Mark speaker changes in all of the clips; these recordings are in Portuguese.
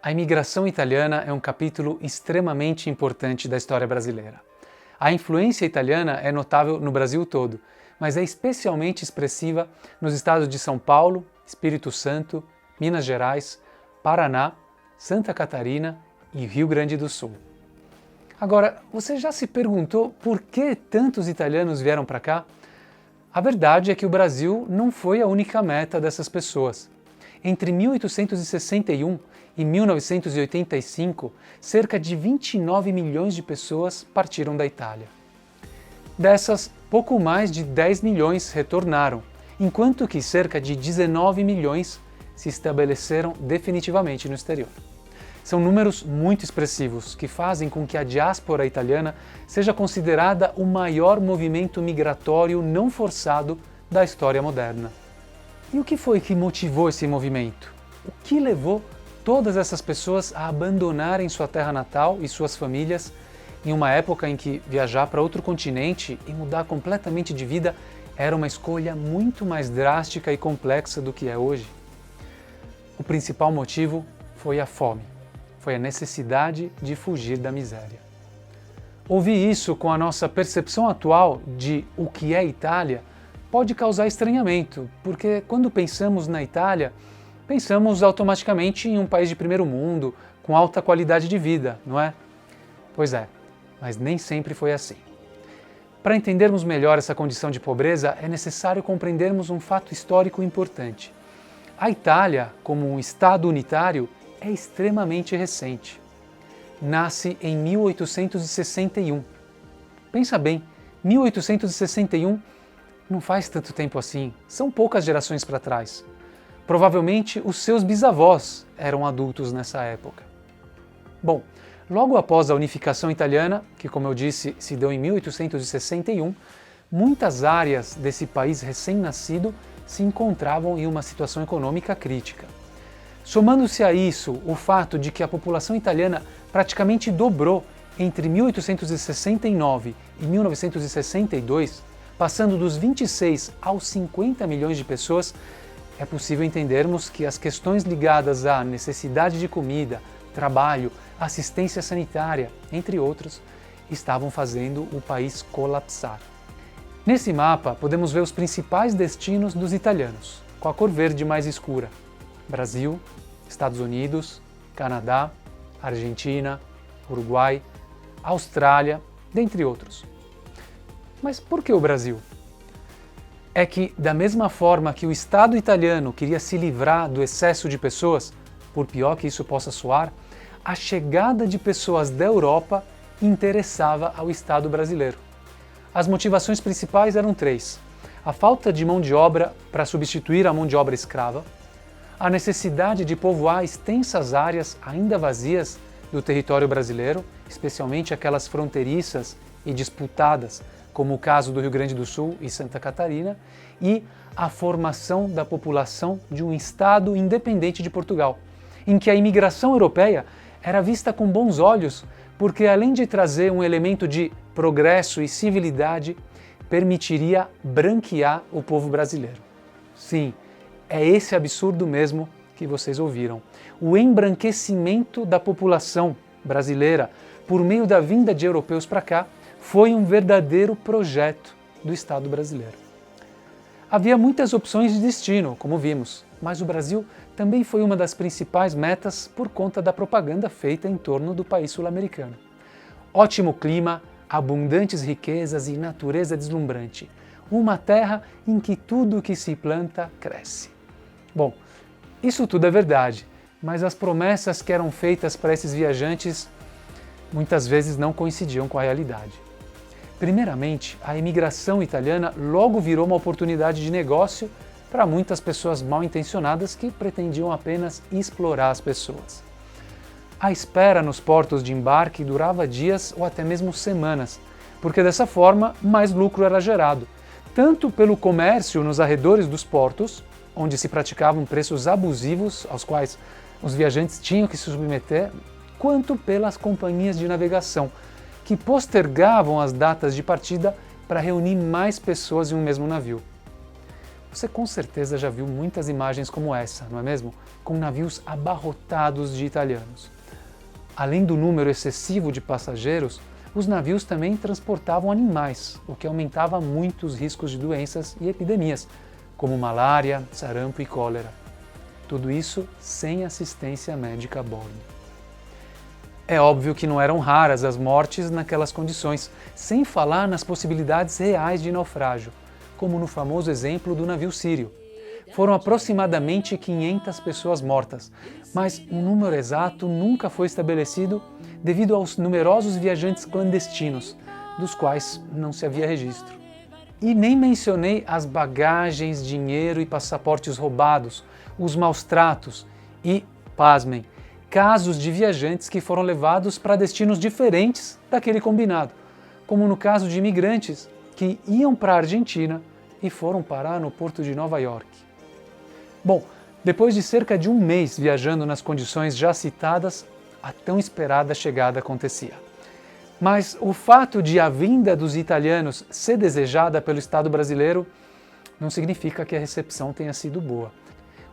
Speaker 1: A imigração italiana é um capítulo extremamente importante da história brasileira. A influência italiana é notável no Brasil todo, mas é especialmente expressiva nos estados de São Paulo, Espírito Santo, Minas Gerais, Paraná, Santa Catarina e Rio Grande do Sul. Agora, você já se perguntou por que tantos italianos vieram para cá? A verdade é que o Brasil não foi a única meta dessas pessoas. Entre 1861 e 1985, cerca de 29 milhões de pessoas partiram da Itália. Dessas, pouco mais de 10 milhões retornaram, enquanto que cerca de 19 milhões se estabeleceram definitivamente no exterior. São números muito expressivos que fazem com que a diáspora italiana seja considerada o maior movimento migratório não forçado da história moderna. E o que foi que motivou esse movimento? O que levou todas essas pessoas a abandonarem sua terra natal e suas famílias em uma época em que viajar para outro continente e mudar completamente de vida era uma escolha muito mais drástica e complexa do que é hoje? O principal motivo foi a fome, foi a necessidade de fugir da miséria. Ouvir isso com a nossa percepção atual de o que é Itália pode causar estranhamento, porque quando pensamos na Itália, pensamos automaticamente em um país de primeiro mundo, com alta qualidade de vida, não é? Pois é, mas nem sempre foi assim. Para entendermos melhor essa condição de pobreza, é necessário compreendermos um fato histórico importante. A Itália, como um Estado unitário, é extremamente recente. Nasce em 1861. Pensa bem, 1861 não faz tanto tempo assim, são poucas gerações para trás. Provavelmente os seus bisavós eram adultos nessa época. Bom, logo após a unificação italiana, que como eu disse se deu em 1861, muitas áreas desse país recém-nascido se encontravam em uma situação econômica crítica. Somando-se a isso o fato de que a população italiana praticamente dobrou entre 1869 e 1962, passando dos 26 aos 50 milhões de pessoas, é possível entendermos que as questões ligadas à necessidade de comida, trabalho, assistência sanitária, entre outros, estavam fazendo o país colapsar. Nesse mapa podemos ver os principais destinos dos italianos, com a cor verde mais escura: Brasil, Estados Unidos, Canadá, Argentina, Uruguai, Austrália, dentre outros. Mas por que o Brasil? É que, da mesma forma que o Estado italiano queria se livrar do excesso de pessoas, por pior que isso possa soar, a chegada de pessoas da Europa interessava ao Estado brasileiro. As motivações principais eram três: a falta de mão de obra para substituir a mão de obra escrava, a necessidade de povoar extensas áreas ainda vazias do território brasileiro, especialmente aquelas fronteiriças e disputadas, como o caso do Rio Grande do Sul e Santa Catarina, e a formação da população de um Estado independente de Portugal, em que a imigração europeia era vista com bons olhos, porque além de trazer um elemento de progresso e civilidade, permitiria branquear o povo brasileiro. Sim, é esse absurdo mesmo que vocês ouviram. O embranquecimento da população brasileira por meio da vinda de europeus para cá foi um verdadeiro projeto do Estado brasileiro. Havia muitas opções de destino, como vimos, mas o Brasil também foi uma das principais metas por conta da propaganda feita em torno do país sul-americano. Ótimo clima, abundantes riquezas e natureza deslumbrante. Uma terra em que tudo que se planta cresce. Bom, isso tudo é verdade, mas as promessas que eram feitas para esses viajantes muitas vezes não coincidiam com a realidade. Primeiramente, a imigração italiana logo virou uma oportunidade de negócio para muitas pessoas mal intencionadas que pretendiam apenas explorar as pessoas. A espera nos portos de embarque durava dias ou até mesmo semanas, porque dessa forma mais lucro era gerado, tanto pelo comércio nos arredores dos portos, onde se praticavam preços abusivos aos quais os viajantes tinham que se submeter, quanto pelas companhias de navegação, que postergavam as datas de partida para reunir mais pessoas em um mesmo navio. Você com certeza já viu muitas imagens como essa, não é mesmo? Com navios abarrotados de italianos. Além do número excessivo de passageiros, os navios também transportavam animais, o que aumentava muito os riscos de doenças e epidemias, como malária, sarampo e cólera. Tudo isso sem assistência médica a bordo. É óbvio que não eram raras as mortes naquelas condições, sem falar nas possibilidades reais de naufrágio, como no famoso exemplo do navio sírio. Foram aproximadamente 500 pessoas mortas, mas um número exato nunca foi estabelecido devido aos numerosos viajantes clandestinos, dos quais não se havia registro. E nem mencionei as bagagens, dinheiro e passaportes roubados, os maus tratos e, pasmem, casos de viajantes que foram levados para destinos diferentes daquele combinado, como no caso de imigrantes que iam para a Argentina e foram parar no porto de Nova York. Bom, depois de cerca de um mês viajando nas condições já citadas, a tão esperada chegada acontecia. Mas o fato de a vinda dos italianos ser desejada pelo Estado brasileiro não significa que a recepção tenha sido boa.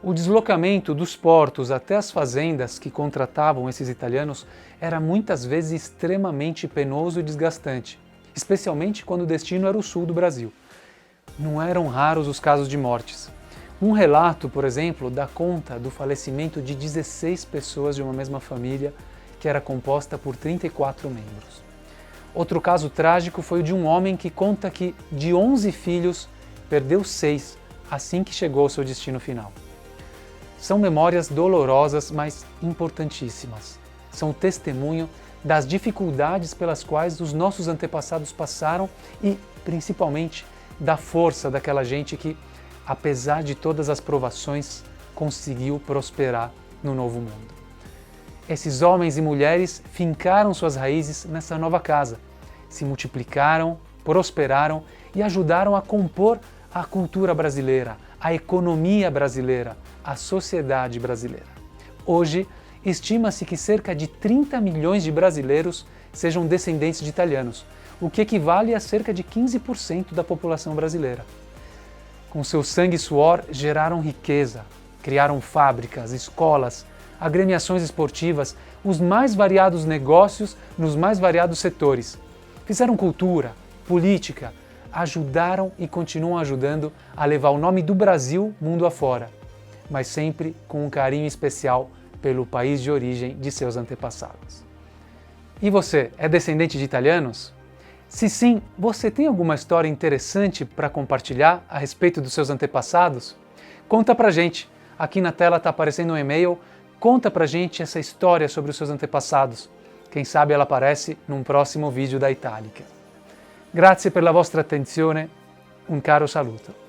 Speaker 1: O deslocamento dos portos até as fazendas que contratavam esses italianos era muitas vezes extremamente penoso e desgastante, especialmente quando o destino era o sul do Brasil. Não eram raros os casos de mortes. Um relato, por exemplo, dá conta do falecimento de 16 pessoas de uma mesma família, que era composta por 34 membros. Outro caso trágico foi o de um homem que conta que, de 11 filhos, perdeu 6 assim que chegou ao seu destino final. São memórias dolorosas, mas importantíssimas. São testemunho das dificuldades pelas quais os nossos antepassados passaram e, principalmente, da força daquela gente que, apesar de todas as provações, conseguiu prosperar no novo mundo. Esses homens e mulheres fincaram suas raízes nessa nova casa, se multiplicaram, prosperaram e ajudaram a compor a cultura brasileira, a economia brasileira, a sociedade brasileira. Hoje, estima-se que cerca de 30 milhões de brasileiros sejam descendentes de italianos, o que equivale a cerca de 15% da população brasileira. Com seu sangue e suor, geraram riqueza, criaram fábricas, escolas, agremiações esportivas, os mais variados negócios nos mais variados setores. Fizeram cultura, política, ajudaram e continuam ajudando a levar o nome do Brasil mundo afora, mas sempre com um carinho especial pelo país de origem de seus antepassados. E você, é descendente de italianos? Se sim, você tem alguma história interessante para compartilhar a respeito dos seus antepassados? Conta pra gente. Aqui na tela está aparecendo um e-mail. Conta pra gente essa história sobre os seus antepassados. Quem sabe ela aparece num próximo vídeo da Itálica. Grazie per la vostra attenzione. Un caro saluto.